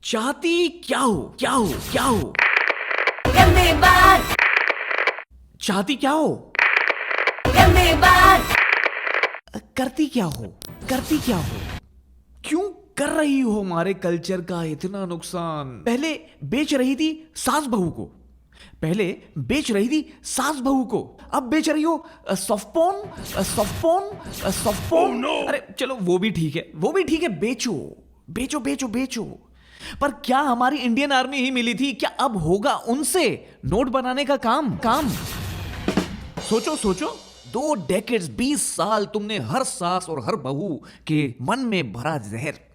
चाहती क्या हो, क्या हो, क्या हो? गंदी बात, चाहती क्या हो? गंदी बात, करती क्या हो, करती क्या हो? क्यों कर रही हो हमारे कल्चर का इतना नुकसान? पहले बेच रही थी सास बहू को, पहले बेच रही थी सास बहू को, अब बेच रही हो सॉफ्टपोन, सॉफ्टपोन, सॉफ्टपोन। अरे चलो वो भी ठीक है, वो भी ठीक है, बेचो बेचो बेचो बेचो। पर क्या हमारी इंडियन आर्मी ही मिली थी? क्या अब होगा उनसे नोट बनाने का काम? सोचो सोचो, 2 डेकेड्स 20 साल तुमने हर सास और हर बहू के मन में भरा जहर।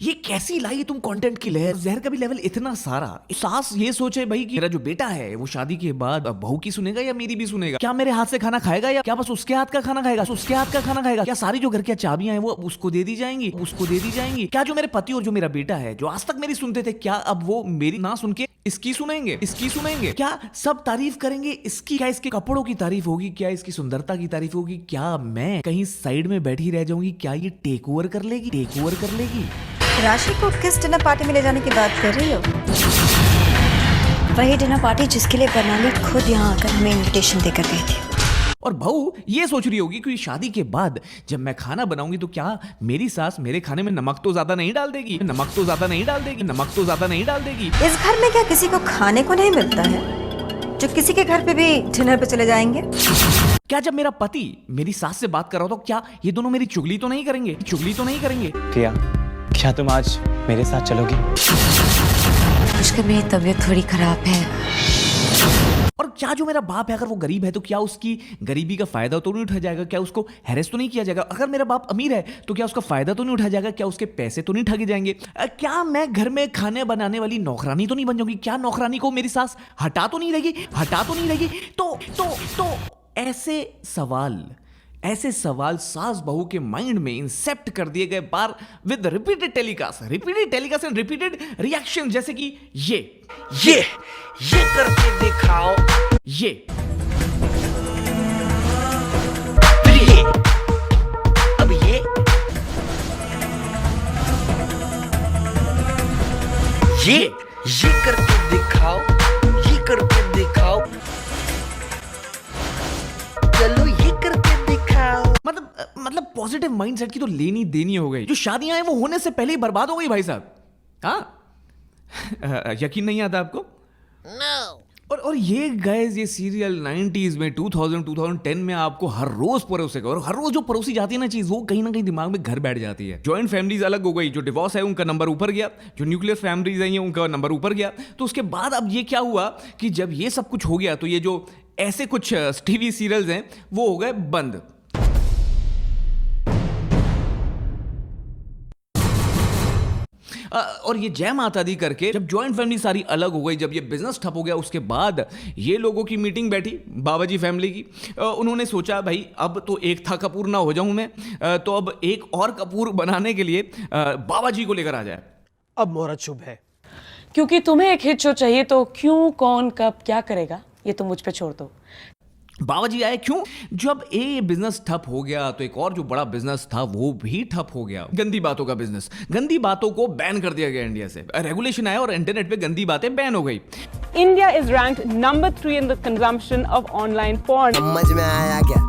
ये कैसी लाई तुम कंटेंट की लहर? जहर का भी लेवल इतना सारा। सास ये सोचे भाई कि मेरा जो बेटा है वो शादी के बाद बहू की सुनेगा या मेरी भी सुनेगा? क्या मेरे हाथ से खाना खाएगा या क्या बस उसके हाथ का खाना खाएगा? उसके हाथ का खाना खाएगा? क्या सारी जो घर की चाबियां हैं वो उसको दे दी जाएंगी? उसको दे दी जाएंगी? क्या जो मेरे पति और जो मेरा बेटा है जो आज तक मेरी सुनते थे, क्या अब वो मेरी ना सुन के इसकी सुनेंगे? इसकी सुनेंगे? क्या सब तारीफ करेंगे इसकी? क्या इसके कपड़ों की तारीफ होगी? क्या इसकी सुंदरता की तारीफ होगी? क्या मैं कहीं साइड में बैठी रह जाऊंगी? क्या ये टेक ओवर कर लेगी? टेक ओवर कर लेगी? राशि को किस डिनर पार्टी में ले जाने की बात कर रही हो? वही डिनर पार्टी जिसके लिए बर्नाली खुद यहाँ आकर हमें इनविटेशन देकर गई थी। और बहू ये सोच रही होगी कि शादी के बाद जब मैं खाना बनाऊंगी तो क्या मेरी सास मेरे खाने में नमक तो ज्यादा नहीं डाल देगी? नमक तो ज्यादा नहीं डाल देगी? नमक तो ज्यादा नहीं डाल देगी? इस घर में क्या किसी को खाने को नहीं मिलता है जो किसी के घर पे भी डिनर पे चले जाएंगे? क्या जब मेरा पति मेरी सास से बात कर रहा हो तो क्या ये दोनों मेरी चुगली तो नहीं करेंगे? चुगली तो नहीं करेंगे? क्या तुम आज मेरे साथ चलोगी? मुझको मेरी तबीयत थोड़ी खराब है। और क्या जो मेरा बाप है अगर वो गरीब है तो क्या उसकी गरीबी का फायदा तो नहीं उठाया जाएगा? क्या उसको हैरेस तो नहीं किया जाएगा? अगर मेरा बाप अमीर है तो क्या उसका फायदा तो नहीं उठाया जाएगा? क्या उसके पैसे तो नहीं ठगे जाएंगे? क्या मैं घर में खाने बनाने वाली नौकरानी तो नहीं बन जाऊंगी? क्या नौकरानी को मेरी सास हटा तो नहीं रहेगी? हटा तो नहीं रहेगी? तो ऐसे सवाल सास बहू के माइंड में इंसेप्ट कर दिए गए बार with repeated telecast and repeated reaction, जैसे कि ये करके दिखाओ, ये अब ये करके दिखाओ, ये करके दिखाओ, चलो ये करके दिखाओ। मतलब पॉजिटिव माइंडसेट की तो लेनी देनी हो गई। जो शादियां हैं वो होने से पहले ही बर्बाद हो गई भाई साहब। हाँ यकीन नहीं आता आपको? और ये गाइस, ये सीरियल 90s में 2010 में आपको हर रोज परोसेगा, और हर रोज जो परोसी जाती है ना चीज वो कहीं ना कहीं दिमाग में घर बैठ जाती है। जॉइंट फैमिलीज अलग हो गई, जो डिवोर्स है उनका नंबर ऊपर गया, जो न्यूक्लियर फैमिलीज हैं उनका नंबर ऊपर गया। तो उसके बाद अब ये क्या हुआ कि जब ये सब कुछ हो गया तो ये जो ऐसे कुछ टीवी सीरियल्स हैं वो हो गए बंद। और ये जय माता दी करके जब जॉइंट फैमिली सारी अलग हो गई, जब ये बिजनेस ठप हो गया, उसके बाद ये लोगों की मीटिंग बैठी बाबा जी फैमिली की। उन्होंने सोचा भाई अब तो एक था कपूर ना हो जाऊं मैं, तो अब एक और कपूर बनाने के लिए बाबा जी को लेकर आ जाए। अब मुहूर्त शुभ है, क्योंकि तुम्हें एक हिट शो चाहिए तो क्यों, कौन, कब, क्या करेगा ये तो मुझ पे छोड़ दो। बाबा जी आए क्यों? जब ये बिजनेस ठप हो गया तो एक और जो बड़ा बिजनेस था वो भी ठप हो गया, गंदी बातों का बिजनेस। गंदी बातों को बैन कर दिया गया इंडिया से, रेगुलेशन आया और इंटरनेट पे गंदी बातें बैन हो गई। India is ranked number 3 in the consumption of online porn. समझ में आया क्या?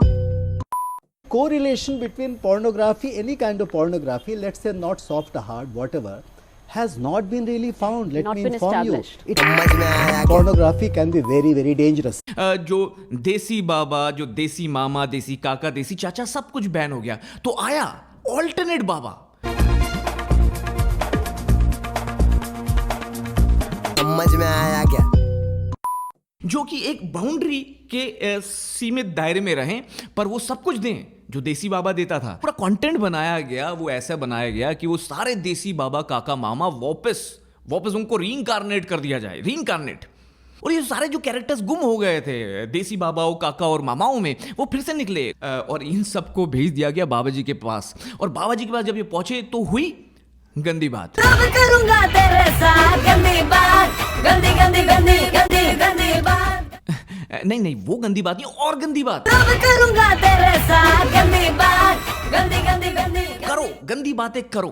correlation between pornography, any kind of pornography, let's say not soft or hard, whatever, has not been really found. Let me inform you. समझ में आया क्या? Pornography can be very, very dangerous. जो देसी बाबा, जो देसी मामा, देसी काका, देसी चाचा, सब कुछ बैन हो गया। तो आया ऑल्टरनेट बाबा। समझ में आया क्या? जो कि एक बाउंड्री के सीमित दायरे में रहें पर वो सब कुछ दें जो देसी बाबा देता था। पूरा कंटेंट बनाया गया, वो ऐसा बनाया गया कि वो सारे देसी बाबा काका मामा वापस उनको रीइंकार्नेट कर दिया जाए, रीइंकार्नेट। और ये सारे जो कैरेक्टर्स गुम हो गए थे देसी बाबाओं, काका और मामाओं में, वो फिर से निकले और इन सबको भेज दिया गया बाबा जी के पास। और बाबा जी के पास जब ये पहुंचे तो हुई गंदी बात। अब करूंगा तेरे साथ गंदी बात, गंदी गंदी गंदी गंदी गंदी बात। नहीं वो गंदी बात नहीं, और गंदी बात। अब करूंगा तेरे साथ गंदी बात, गंदी गंदी गंदी। करो गंदी बातें, करो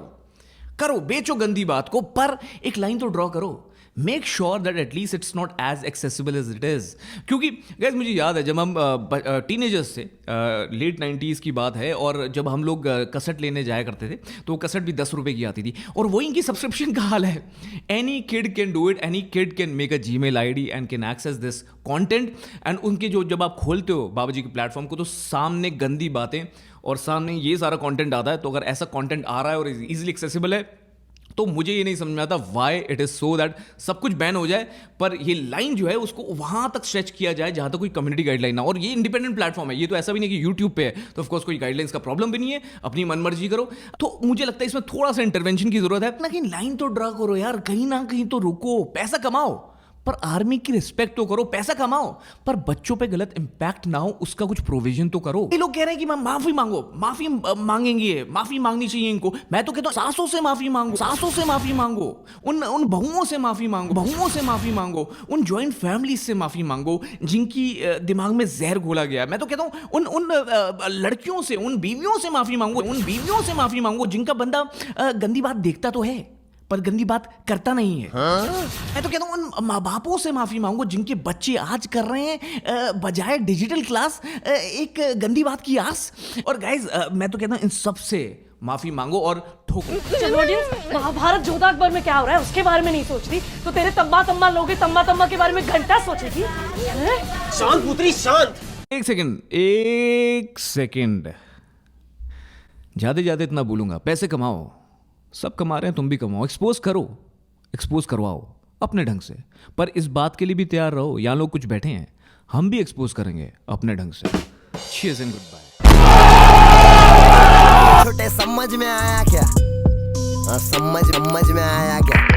करो, बेचो गंदी बात को, पर एक लाइन तो ड्रॉ करो. Make sure that at least it's not as accessible as it is. क्योंकि गाइस मुझे याद है जब हम टीनेजर्स थे, लेट 90s की बात है, और जब हम लोग कसट लेने जाया करते थे तो वो कसट भी 10 रुपए की आती थी, और वही इनकी सब्सक्रिप्शन का हाल है. Any kid can do it, any kid can make a Gmail ID and can access this content. And उनके जो जब आप खोलते हो बाबा जी के प्लेटफॉर्म को, तो सामने गंदी बातें और सामने ये सारा कंटेंट आता है. तो अगर ऐसा कंटेंट आ रहा है और इजीली एक्सेसिबल है, तो मुझे ये नहीं समझ में आता why it is so that सब कुछ बैन हो जाए, पर ये लाइन जो है उसको वहां तक स्ट्रेच किया जाए जहां तक कोई कम्युनिटी गाइडलाइन ना. और ये इंडिपेंडेंट प्लेटफॉर्म है, ये तो ऐसा भी नहीं कि यूट्यूब पे है तो ऑफकोर्स कोई गाइडलाइंस का प्रॉब्लम भी नहीं है, अपनी मनमर्जी करो. तो मुझे लगता है इसमें थोड़ा सा इंटरवेंशन की जरूरत है. ना कहीं लाइन तो ड्रा करो यार, कहीं ना कहीं तो रुको. पैसा कमाओ पर आर्मी की रिस्पेक्ट तो करो. पैसा कमाओ पर बच्चों पे गलत इंपैक्ट ना हो, उसका कुछ प्रोविजन तो करो. ये लोग कह रहे हैं कि मैं माफी मांगो, माफी मांगेंगे, माफी मांगनी चाहिए इनको. मैं तो कहता हूं सासों से माफी मांगो, सासों से माफी मांगो, उन बहुओं से माफी मांगो, बहुओं से माफी मांगो, उन ज्वाइंट फैमिलीज से माफी मांगो जिनकी दिमाग में जहर घोला गया. मैं तो कहता हूं उन लड़कियों से, उन बीवियों से माफी मांगो, उन बीवियों से माफी मांगो जिनका बंदा गंदी बात देखता तो है पर गंदी बात करता नहीं है. मैं तो कहता हूं उन माँ बापों से माफी मांगो जिनके बच्चे आज कर रहे हैं बजाय डिजिटल क्लास एक गंदी बात की आस. और गाइज मैं तो कहता हूं इन सब से माफी मांगो और ठोको. चलो महाभारत जोधा अकबर में क्या हो रहा है उसके बारे में नहीं सोचती, तो तेरे तम्बा तम्बा लोगे तम्बा तम्बा के बारे में घंटा सोचेगी. शांत पुत्री शांत. एक सेकंड, ज्यादा इतना बोलूंगा. पैसे कमाओ, सब कमा रहे हैं, तुम भी कमाओ. एक्सपोज करवाओ अपने ढंग से, पर इस बात के लिए भी तैयार रहो यहाँ लोग कुछ बैठे हैं, हम भी एक्सपोज करेंगे अपने ढंग से. Cheers and goodbye. छोटे समझ में आया क्या? समझ में आया क्या?